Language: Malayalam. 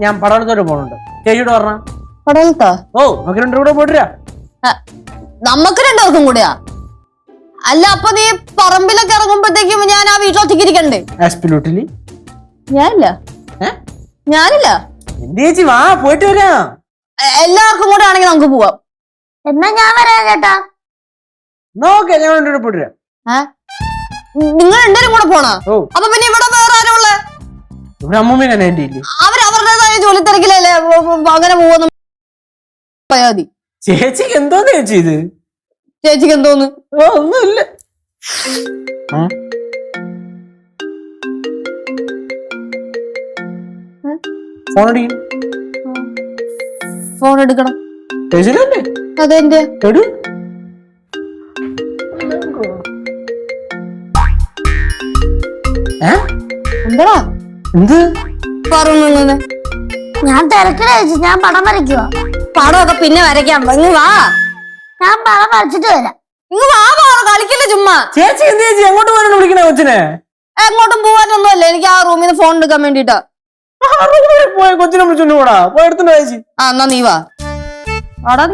ഞാൻ പടവലത്തോട്ട് പോണുണ്ട്. ചേച്ചിയോട് പറഞ്ഞ പടവലത്താ? ഓ നമുക്ക് രണ്ടു കൂടെ പോയിട്ടാ. നമുക്ക് രണ്ടുപേർക്കും കൂടെയാ? അല്ല അപ്പൊ നീ പറമ്പിലൊക്കെ ഇറങ്ങുമ്പോഴത്തേക്കും ഞാൻ ആ വീട്ടിലൊറ്റയ്ക്ക് ഇരിക്കണ്ടേ? ഞാനില്ല. ഞാനില്ല. ചേച്ചി വാ പോയിട്ട് വരാം. എല്ലാവർക്കും കൂടെ ആണെങ്കിൽ നമുക്ക് പോവാം. എന്നാ ഞാൻ വരാം ചേട്ടാ. നോക്കെ ഞാൻ രണ്ടുകൂടെ പോയിട്ട് വരാം. നിങ്ങൾ രണ്ടുപേരും കൂടെ പോണോ? അപ്പൊ പിന്നെ ഇവിടെ വേറെ ആരും ഉള്ളേ? ഇവിടെ അമ്മൂമ്മേനെ എന്റെ ഇല്ലേ? അവരവരുടേതായ ജോലി തിരക്കിലല്ലേ അങ്ങനെ പോകുന്നു. മതി. ചേച്ചിക്ക് എന്തോന്ന് ചേച്ചി ഇത്? ചേച്ചിക്ക് എന്തോന്ന്? ഒന്നുമില്ല. ഫോൺ എടുക്കണം. അതെന്റെ എന്താ എന്ത് പറഞ്ഞു? ഞാൻ തിരക്കില ചേച്ചി, ഞാൻ പടം വരയ്ക്കുക. പടമൊക്കെ പിന്നെ വരയ്ക്കാം. ഇങ്ങ് വാ, ഞാൻ പടം വരച്ചിട്ട് വരാം. ഇങ്ങ് വാ, കളിക്കില്ല ചുമ്മാ. ചേച്ചി എന്ത് ചേച്ചി എങ്ങോട്ട് പോകാനാണ് വിളിക്കണേ കൊച്ചിനെ? എങ്ങോട്ടും പോവാനൊന്നും അല്ല, എനിക്ക് ആ റൂമിൽ നിന്ന് ഫോൺ എടുക്കാൻ വേണ്ടിട്ടാ. കൊച്ചിനെ വിളിച്ചോണ്ട് പോടാ, പോയി എടുത്തിട്ട് ചേച്ചി. എന്നാ നീ വാ. വാടാ.